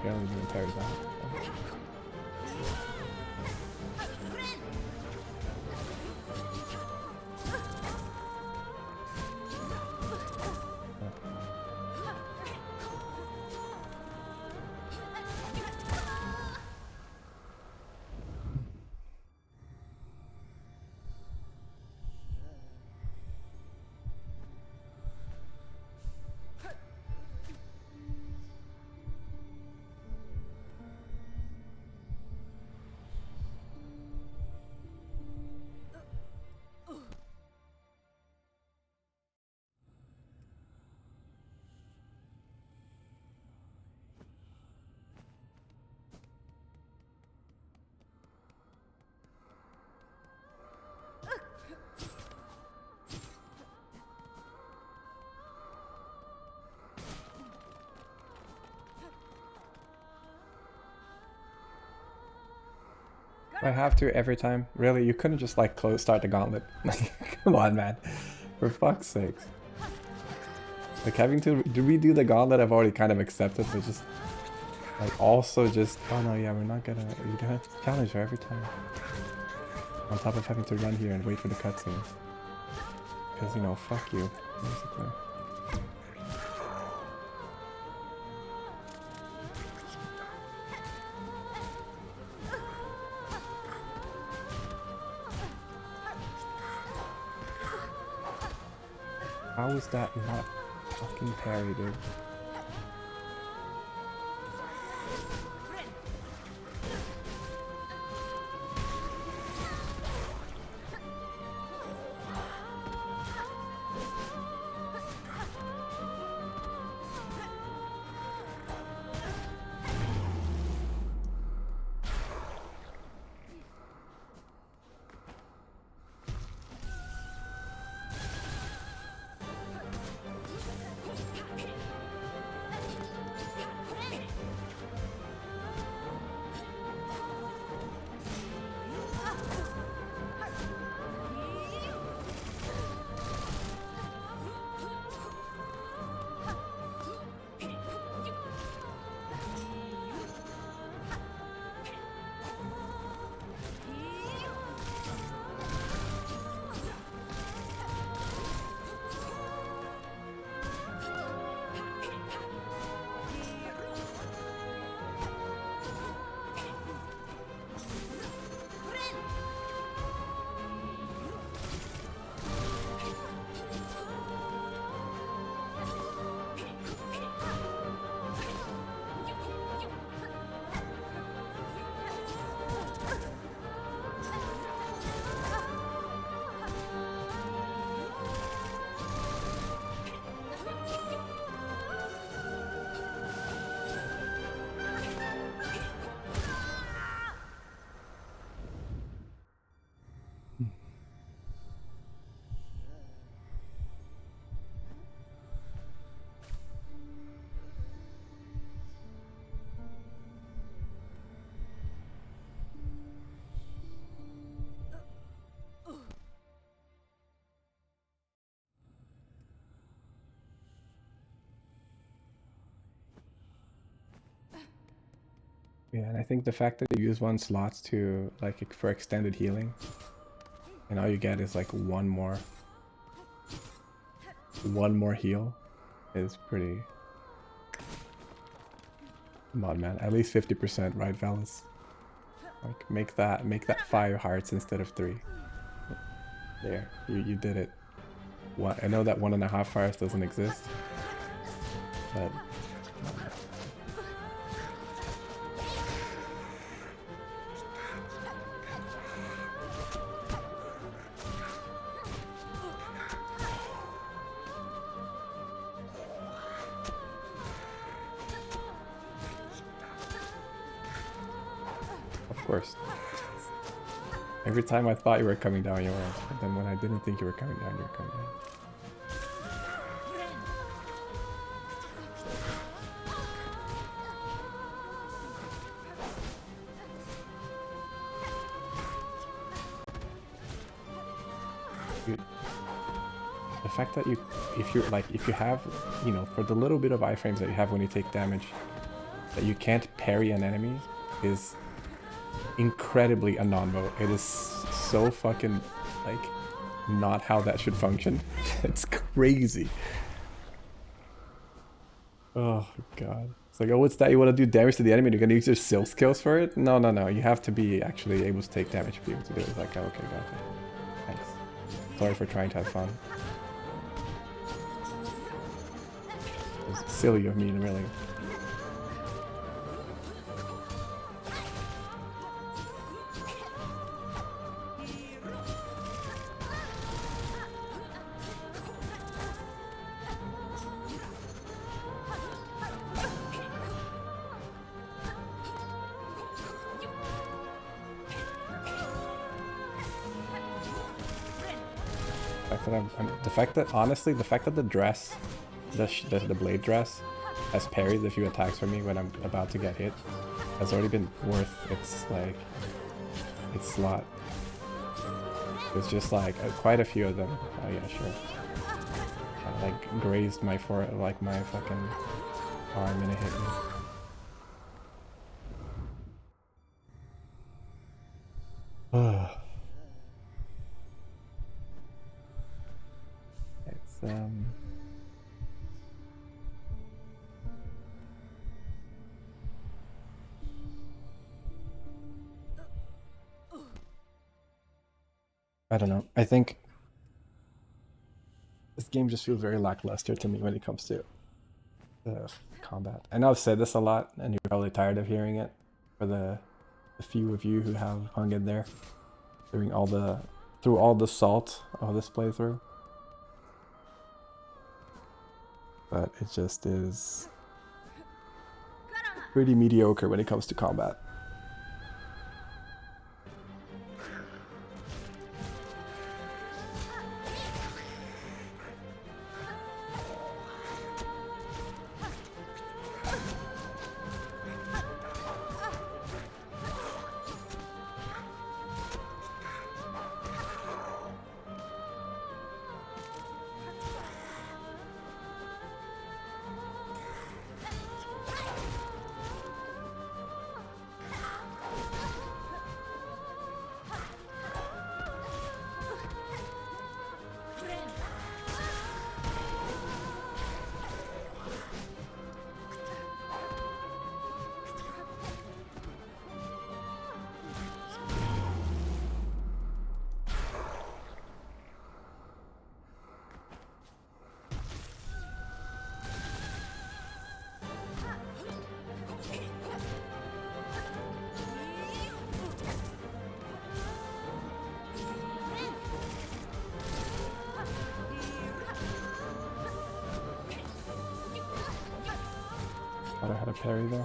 Apparently the entire time. I have to every time. Really, you couldn't just like start the gauntlet. Like, come on, man. For fuck's sake. Like having to redo the gauntlet, I've already kind of accepted, but just like also just oh no, yeah, we're not gonna. You have to challenge her every time. On top of having to run here and wait for the cutscenes. Because you know, fuck you, basically. How is that not fucking parry, dude? Yeah, and I think the fact that you use one slots to like for extended healing, and all you get is like one more heal, is pretty. Come on, man. At least 50%, right, fellas? Like make that 5 hearts instead of 3. There, you did it. What? I know that 1.5 fires doesn't exist, but. Of course. Every time I thought you were coming down, you weren't. But then when I didn't think you were coming down, you were coming down. The fact that if you have, you know, for the little bit of iframes that you have when you take damage, that you can't parry an enemy is incredibly a non-mo. It is so fucking like not how that should function. It's crazy. Oh god. It's like, oh, what's that? You want to do damage to the enemy? You're gonna use your silk skills for it? No, no, no. You have to be actually able to take damage to be able to do it. It's like, oh, okay, gotcha. Thanks. Sorry for trying to have fun. It's silly of me, really. Honestly, the fact that the dress, the blade dress, has parries a few attacks from me when I'm about to get hit, has already been worth its slot. It's just like quite a few of them. Oh yeah, sure. I like grazed my my fucking arm and it hit me. It's I don't know. I think this game just feels very lackluster to me when it comes to combat. I know I've said this a lot, and you're probably tired of hearing it. For the few of you who have hung in there through all the salt of this playthrough, but it just is pretty mediocre when it comes to combat. Thought I had a parry there.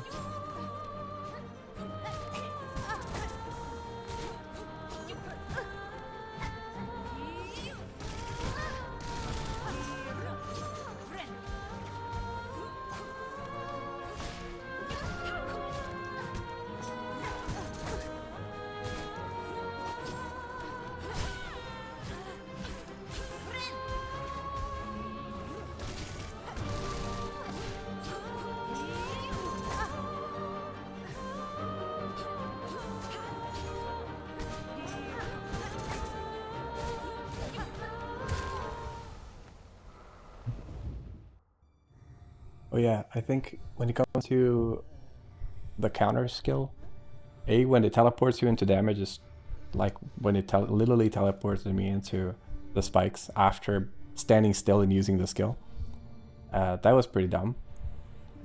Oh yeah, I think when it comes to the counter skill, when it teleports you into damage is like when it literally teleports me into the spikes after standing still and using the skill. That was pretty dumb.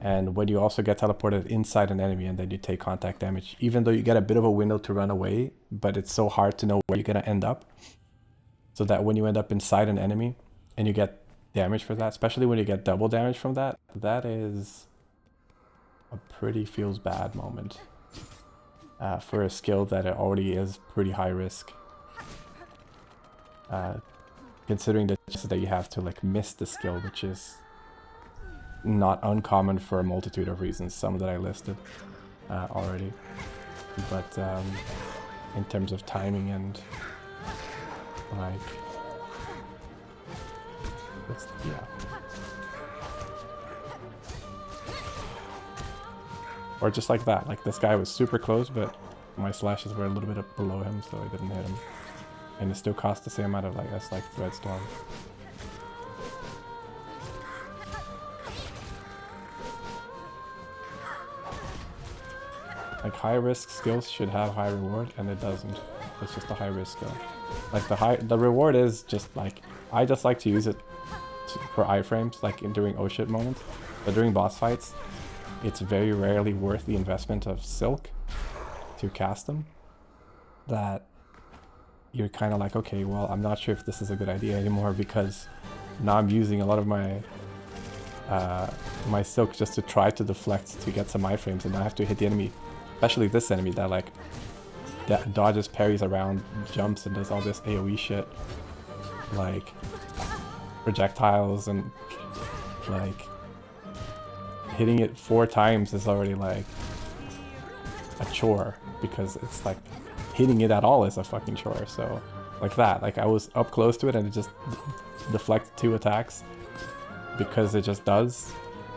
And when you also get teleported inside an enemy and then you take contact damage, even though you get a bit of a window to run away, but it's so hard to know where you're gonna end up. So that when you end up inside an enemy and you get damage for that, especially when you get double damage from that, that is a pretty feels bad moment for a skill that it already is pretty high risk. Considering the chances that you have to like miss the skill, which is not uncommon for a multitude of reasons, some that I listed already. But in terms of timing and like, yeah. Or just like that. Like this guy was super close, but my slashes were a little bit up below him, so I didn't hit him. And it still cost the same amount of like as like Thread Storm. Like high risk skills should have high reward, and it doesn't. It's just a high risk skill. Like the reward is just like, I just like to use it for iframes, like during oh shit moments. But during boss fights, it's very rarely worth the investment of Silk to cast them. That you're kind of like, okay, well, I'm not sure if this is a good idea anymore, because now I'm using a lot of my my Silk just to try to deflect to get some iframes, and I have to hit the enemy, especially this enemy that like dodges, parries around, jumps, and does all this AoE shit, like projectiles, and like hitting it 4 times is already like a chore, because it's like hitting it at all is a fucking chore. So like that, like I was up close to it and it just deflected 2 attacks because it just does,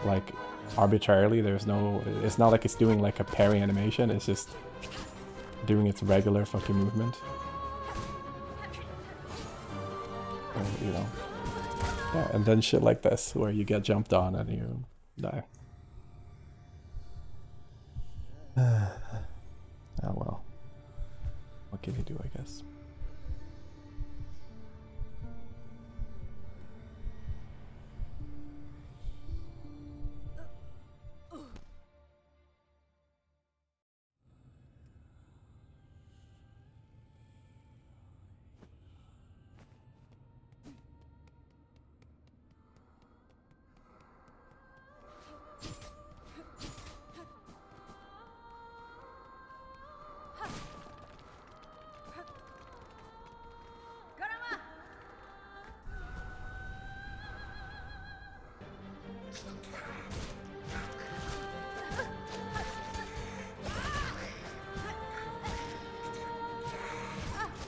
like arbitrarily. There's no, it's not like it's doing like a parry animation, it's just doing its regular fucking movement. And, you know, yeah, and then shit like this where you get jumped on and you die. Oh well, what can you do, I guess.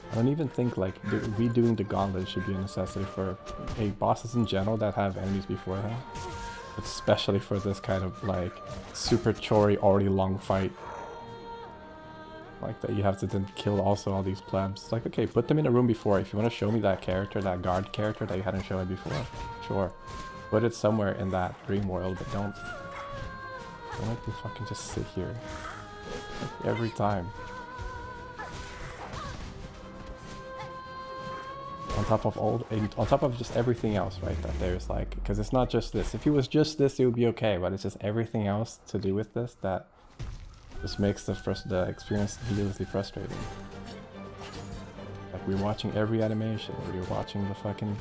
I don't even think like redoing the gauntlet should be a necessity for bosses in general that have enemies beforehand. Especially for this kind of like super chory, already long fight. Like that you have to then kill also all these plebs. Like, okay, put them in a room before. If you want to show me that character, that guard character that you hadn't shown me before, sure. Put it somewhere in that dream world, but don't make me fucking just sit here. Like, every time. On top of just everything else, right? That there's like, because it's not just this. If it was just this, it would be okay, but it's just everything else to do with this that just makes the experience needlessly frustrating. Like we're watching every animation, we're watching the fucking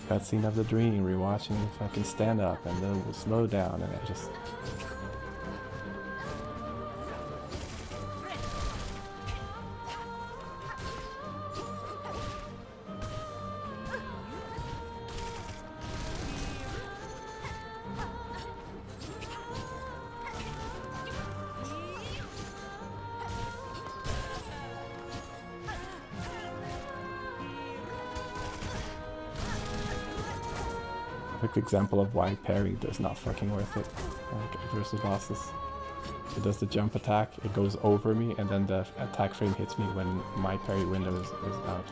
cutscene of the dream, we're watching the fucking stand up and then the slow down, and it just. Example of why parry is not fucking worth it, like versus bosses. It does the jump attack, it goes over me, and then the attack frame hits me when my parry window is out.